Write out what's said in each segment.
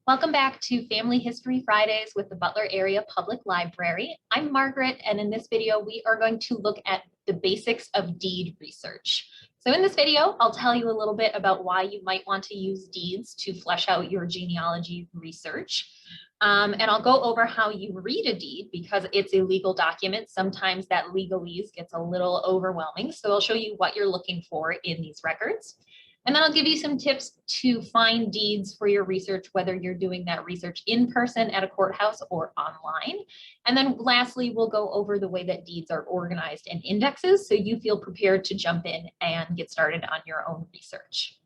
Welcome back to Family History Fridays with the Butler Area Public Library. I'm Margaret, and in this video, we are going to look at the basics of deed research. So in this video, I'll tell you a little bit about why you might want to use deeds to flesh out your genealogy research. And I'll go over how you read a deed because it's a legal document. Sometimes that legalese gets a little overwhelming. So I'll show you what you're looking for in these records. And then I'll give you some tips to find deeds for your research, whether you're doing that research in person at a courthouse or online. And then lastly, we'll go over the way that deeds are organized in indexes so you feel prepared to jump in and get started on your own research.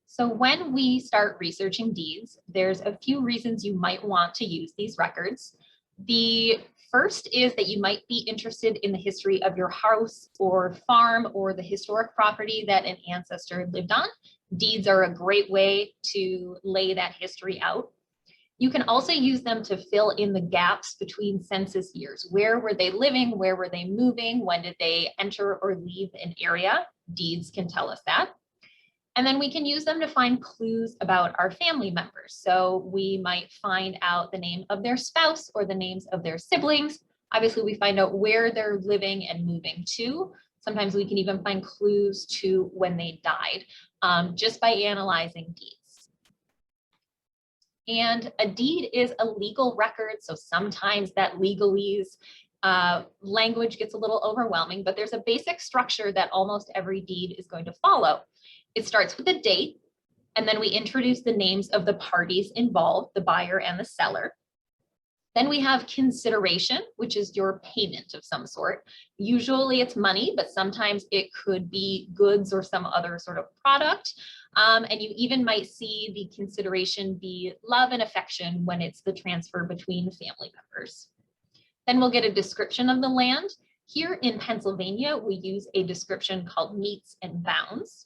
So when we start researching deeds, there's a few reasons you might want to use these records. The first is that you might be interested in the history of your house or farm or the historic property that an ancestor lived on. Deeds are a great way to lay that history out. You can also use them to fill in the gaps between census years. Where were they living? Where were they moving? When did they enter or leave an area? Deeds can tell us that. And then we can use them to find clues about our family members. So we might find out the name of their spouse or the names of their siblings. Obviously, we find out where they're living and moving to. Sometimes we can even find clues to when they died just by analyzing deeds. And a deed is a legal record. So sometimes that legalese language gets a little overwhelming, but there's a basic structure that almost every deed is going to follow. It starts with a date, and then we introduce the names of the parties involved, the buyer and the seller. Then we have consideration, which is your payment of some sort. Usually it's money, but sometimes it could be goods or some other sort of product. And you even might see the consideration be love and affection when it's the transfer between family members. Then we'll get a description of the land. Here in Pennsylvania, we use a description called metes and bounds.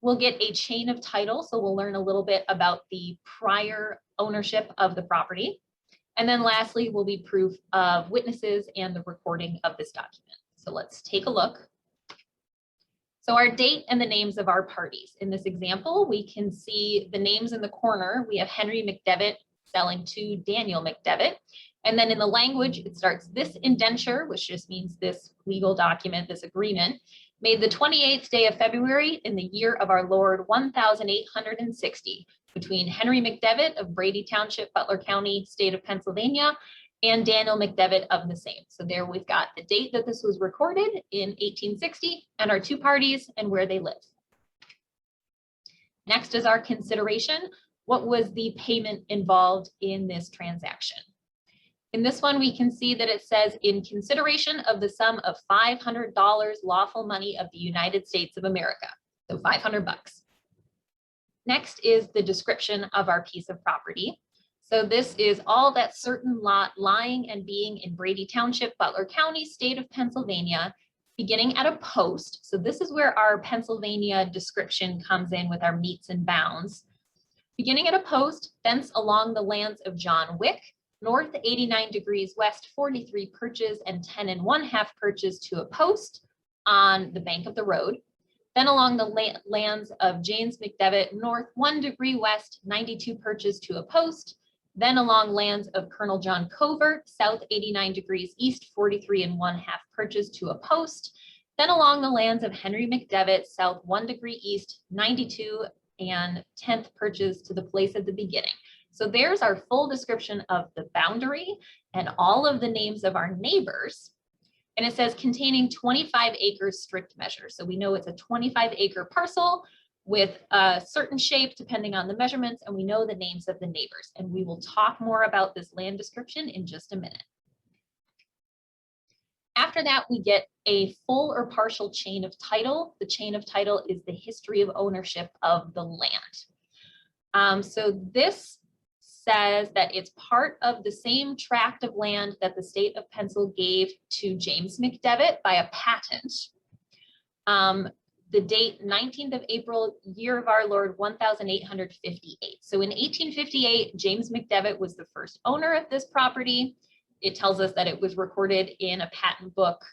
We'll get a chain of title, so we'll learn a little bit about the prior ownership of the property. And then lastly will be proof of witnesses and the recording of this document. So let's take a look. So our date and the names of our parties. In this example, we can see the names in the corner. We have Henry McDevitt selling to Daniel McDevitt. And then in the language, it starts this indenture, which just means this legal document, this agreement, made the 28th day of February in the year of our Lord 1860 between Henry McDevitt of Brady Township, Butler County, state of Pennsylvania, and Daniel McDevitt of the same. So there we've got the date that this was recorded in 1860 and our two parties and where they live. Next is our consideration. What was the payment involved in this transaction? In this one, we can see that it says in consideration of the sum of $500 lawful money of the United States of America, so 500 bucks. Next is the description of our piece of property. So this is all that certain lot lying and being in Brady Township, Butler County, state of Pennsylvania, beginning at a post. So this is where our Pennsylvania description comes in with our metes and bounds. Beginning at a post, thence along the lands of John Wick, north 89 degrees west 43 perches and 10 1/2 perches to a post on the bank of the road. Then along the lands of James McDevitt, north 1 degree west 92 perches to a post. Then along lands of Colonel John Covert, south 89 degrees east 43 1/2 perches to a post. Then along the lands of Henry McDevitt, south 1 degree east 92 1/10 perches to the place of the beginning. So there's our full description of the boundary and all of the names of our neighbors. And it says containing 25 acres strict measure. So we know it's a 25-acre parcel with a certain shape depending on the measurements, and we know the names of the neighbors. And we will talk more about this land description in just a minute. After that, we get a full or partial chain of title. The chain of title is the history of ownership of the land. So this says that it's part of the same tract of land that the state of Pennsylvania gave to James McDevitt by a patent. The date 19th of April, year of our Lord 1858. So in 1858, James McDevitt was the first owner of this property. It tells us that it was recorded in a patent book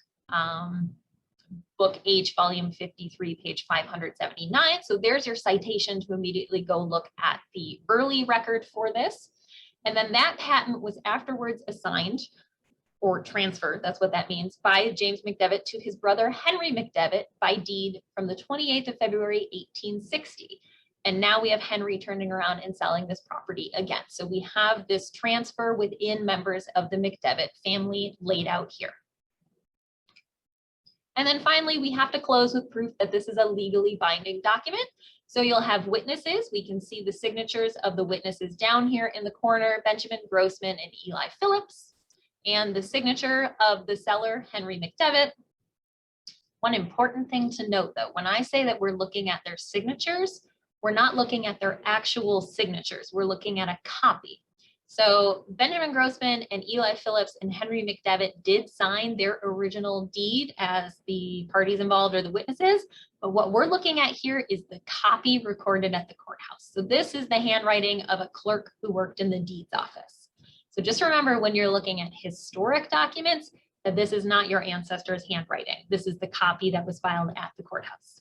Book H, volume 53, page 579. So there's your citation to immediately go look at the early record for this. And then that patent was afterwards assigned or transferred, that's what that means, by James McDevitt to his brother Henry McDevitt by deed from the 28th of February, 1860. And now we have Henry turning around and selling this property again. So we have this transfer within members of the McDevitt family laid out here. And then finally, we have to close with proof that this is a legally binding document. So you'll have witnesses. We can see the signatures of the witnesses down here in the corner, Benjamin Grossman and Eli Phillips, and the signature of the seller, Henry McDevitt. One important thing to note though, when I say that we're looking at their signatures, we're not looking at their actual signatures. We're looking at a copy. So Benjamin Grossman and Eli Phillips and Henry McDevitt did sign their original deed as the parties involved or the witnesses. But what we're looking at here is the copy recorded at the courthouse. So this is the handwriting of a clerk who worked in the deeds office. So just remember when you're looking at historic documents that this is not your ancestors' handwriting. This is the copy that was filed at the courthouse.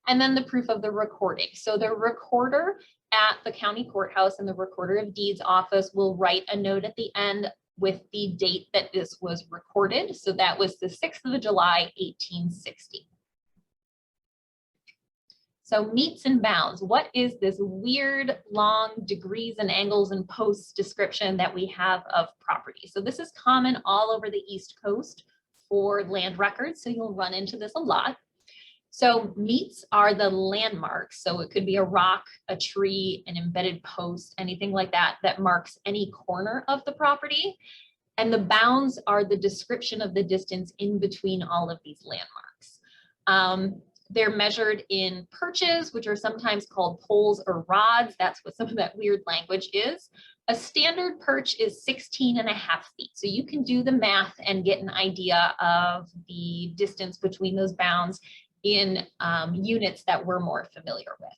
And then the proof of the recording. So the recorder at the county courthouse and the recorder of deeds office will write a note at the end with the date that this was recorded. So that was the 6th of July, 1860. So meets and bounds. What is this weird long degrees and angles and posts description that we have of property? So this is common all over the East Coast for land records. So you'll run into this a lot. So meets are the landmarks. So it could be a rock, a tree, an embedded post, anything like that, that marks any corner of the property. And the bounds are the description of the distance in between all of these landmarks. They're measured in perches, which are sometimes called poles or rods. That's what some of that weird language is. A standard perch is 16.5 feet. So you can do the math and get an idea of the distance between those bounds in units that we're more familiar with.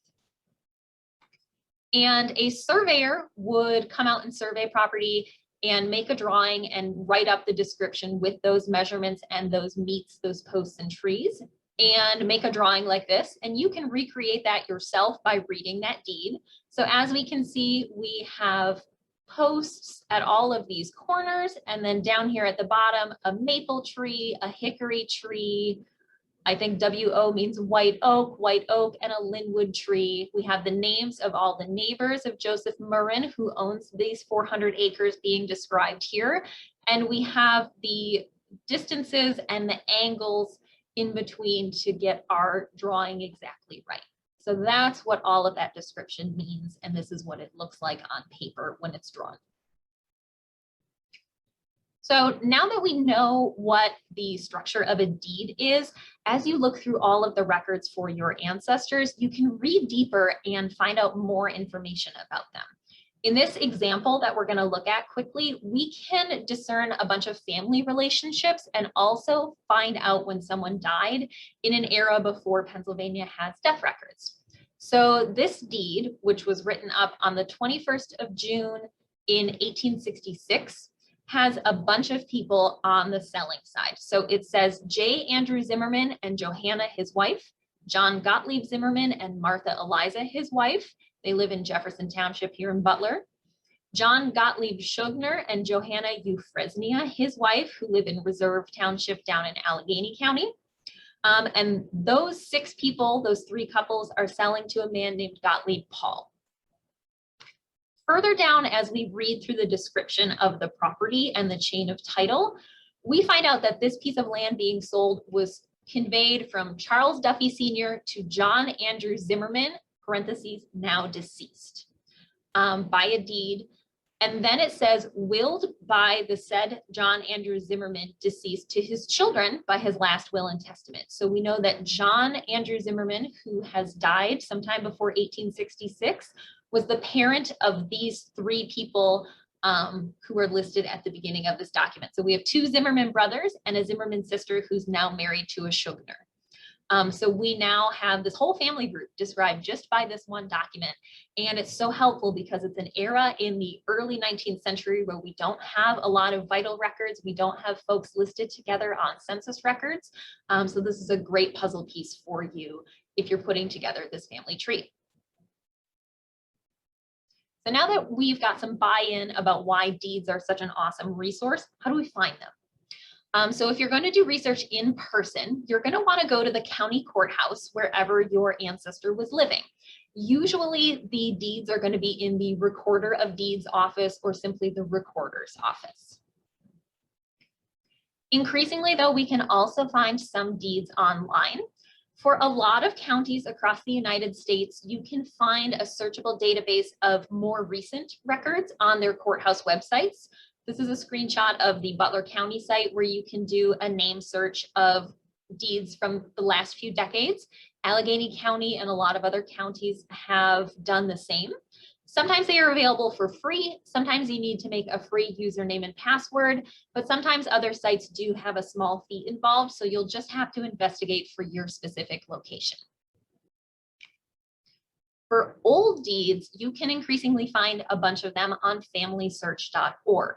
And a surveyor would come out and survey property and make a drawing and write up the description with those measurements and those meets, those posts and trees, and make a drawing like this. And you can recreate that yourself by reading that deed. So as we can see, we have posts at all of these corners, and then down here at the bottom, a maple tree, a hickory tree, I think WO means white oak, and a linwood tree. We have the names of all the neighbors of Joseph Murrin, who owns these 400 acres being described here. And we have the distances and the angles in between to get our drawing exactly right. So that's what all of that description means. And this is what it looks like on paper when it's drawn. So now that we know what the structure of a deed is, as you look through all of the records for your ancestors, you can read deeper and find out more information about them. In this example that we're going to look at quickly, we can discern a bunch of family relationships and also find out when someone died in an era before Pennsylvania has death records. So this deed, which was written up on the 21st of June in 1866, has a bunch of people on the selling side. So it says J. Andrew Zimmerman and Johanna, his wife, John Gottlieb Zimmerman and Martha Eliza, his wife. They live in Jefferson Township here in Butler. John Gottlieb Schugner and Johanna Euphresnia, his wife, who live in Reserve Township down in Allegheny County. And those 6 people, those 3 couples, are selling to a man named Gottlieb Paul. Further down, as we read through the description of the property and the chain of title, we find out that this piece of land being sold was conveyed from Charles Duffy Sr. to John Andrew Zimmerman, parentheses, now deceased, by a deed. And then it says willed by the said John Andrew Zimmerman, deceased, to his children by his last will and testament. So we know that John Andrew Zimmerman, who has died sometime before 1866, was the parent of these 3 people who were listed at the beginning of this document. So we have 2 Zimmerman brothers and a Zimmerman sister who's now married to a Schugner. So we now have this whole family group described just by this one document. And it's so helpful because it's an era in the early 19th century where we don't have a lot of vital records. We don't have folks listed together on census records. So this is a great puzzle piece for you if you're putting together this family tree. So now that we've got some buy-in about why deeds are such an awesome resource, how do we find them? So if you're going to do research in person, you're going to want to go to the county courthouse wherever your ancestor was living. Usually the deeds are going to be in the recorder of deeds office or simply the recorder's office. Increasingly, though, we can also find some deeds online. For a lot of counties across the United States, you can find a searchable database of more recent records on their courthouse websites. This is a screenshot of the Butler County site where you can do a name search of deeds from the last few decades. Allegheny County and a lot of other counties have done the same. Sometimes they are available for free. Sometimes you need to make a free username and password, but sometimes other sites do have a small fee involved, so you'll just have to investigate for your specific location. For old deeds, you can increasingly find a bunch of them on familysearch.org.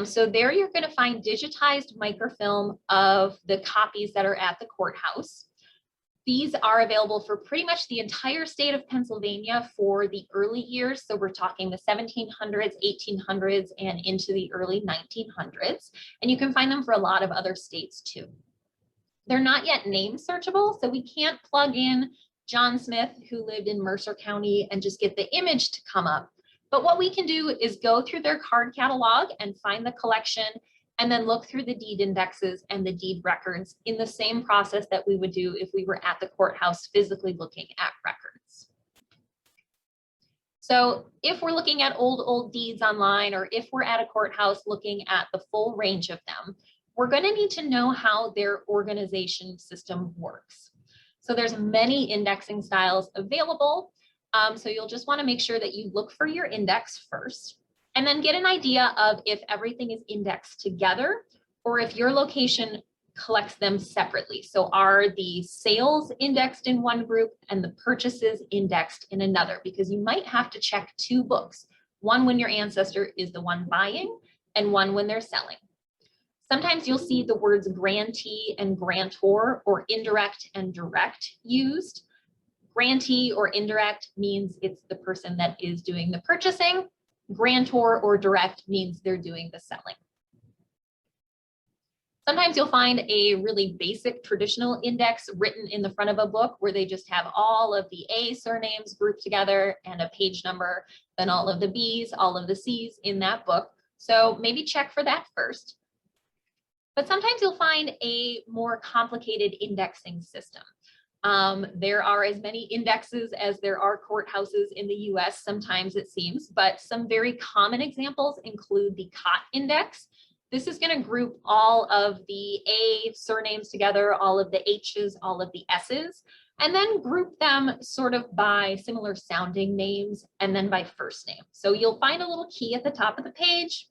So there you're going to find digitized microfilm of the copies that are at the courthouse. These are available for pretty much the entire state of Pennsylvania for the early years. So we're talking the 1700s, 1800s, and into the early 1900s. And you can find them for a lot of other states too. They're not yet name searchable, so we can't plug in John Smith, who lived in Mercer County, and just get the image to come up. But what we can do is go through their card catalog and find the collection, and then look through the deed indexes and the deed records in the same process that we would do if we were at the courthouse physically looking at records. So if we're looking at old deeds online, or if we're at a courthouse looking at the full range of them, we're going to need to know how their organization system works. So there's many indexing styles available. So you'll just want to make sure that you look for your index first, and then get an idea of if everything is indexed together or if your location collects them separately. So are the sales indexed in one group and the purchases indexed in another? Because you might have to check two books, one when your ancestor is the one buying and one when they're selling. Sometimes you'll see the words grantee and grantor, or indirect and direct, used. Grantee or indirect means it's the person that is doing the purchasing. Grantor or direct means they're doing the selling. Sometimes you'll find a really basic traditional index written in the front of a book where they just have all of the A surnames grouped together and a page number, then all of the B's, all of the C's in that book. So maybe check for that first. But sometimes you'll find a more complicated indexing system. There are as many indexes as there are courthouses in the US, sometimes it seems, but some very common examples include the Cott Index. This is going to group all of the A surnames together, all of the H's, all of the S's, and then group them sort of by similar sounding names and then by first name. So you'll find a little key at the top of the page.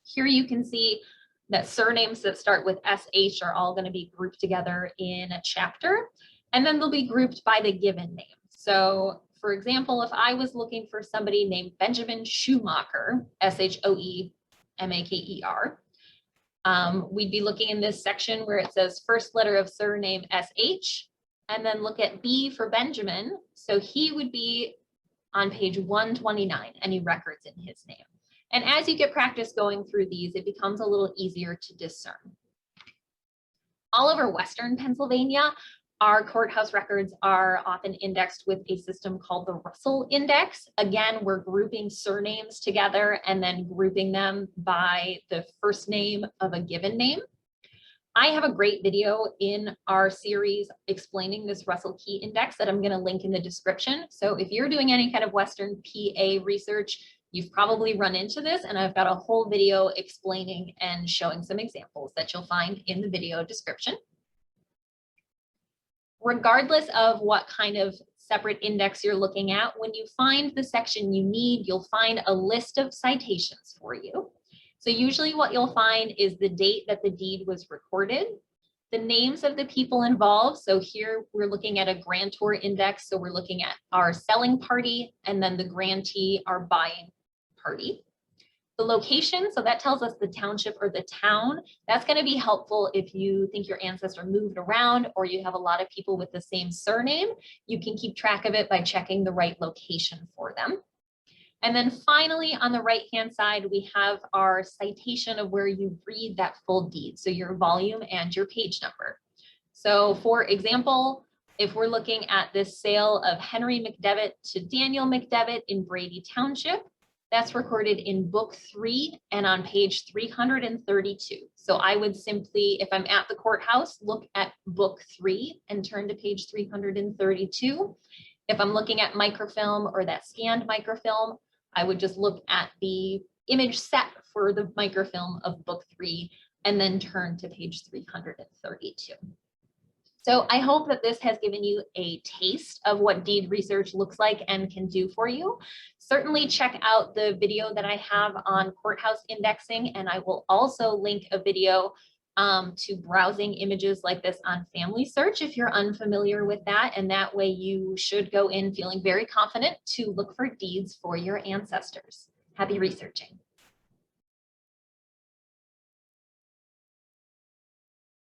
Here you can see that surnames that start with SH are all going to be grouped together in a chapter. And then they'll be grouped by the given name. So for example, if I was looking for somebody named Benjamin Shoemaker, Shoemaker, we'd be looking in this section where it says first letter of surname SH, and then look at B for Benjamin. So he would be on page 129, any records in his name. And as you get practice going through these, it becomes a little easier to discern. All over Western Pennsylvania, our courthouse records are often indexed with a system called the Russell Index. Again, we're grouping surnames together and then grouping them by the first name of a given name. I have a great video in our series explaining this Russell Key Index that I'm going to link in the description. So if you're doing any kind of Western PA research, you've probably run into this, and I've got a whole video explaining and showing some examples that you'll find in the video description. Regardless of what kind of separate index you're looking at, when you find the section you need, you'll find a list of citations for you. So usually what you'll find is the date that the deed was recorded, the names of the people involved. So here we're looking at a grantor index. So we're looking at our selling party and then the grantee, our buying party. The location, so that tells us the township or the town. That's going to be helpful if you think your ancestor moved around or you have a lot of people with the same surname. You can keep track of it by checking the right location for them. And then finally, on the right-hand side, we have our citation of where you read that full deed. So your volume and your page number. So for example, if we're looking at this sale of Henry McDevitt to Daniel McDevitt in Brady Township, that's recorded in book 3 and on page 332. So I would simply, if I'm at the courthouse, look at book 3 and turn to page 332. If I'm looking at microfilm or that scanned microfilm, I would just look at the image set for the microfilm of book 3 and then turn to page 332. So I hope that this has given you a taste of what deed research looks like and can do for you. Certainly check out the video that I have on courthouse indexing, and I will also link a video to browsing images like this on Family Search if you're unfamiliar with that. And that way you should go in feeling very confident to look for deeds for your ancestors. Happy researching.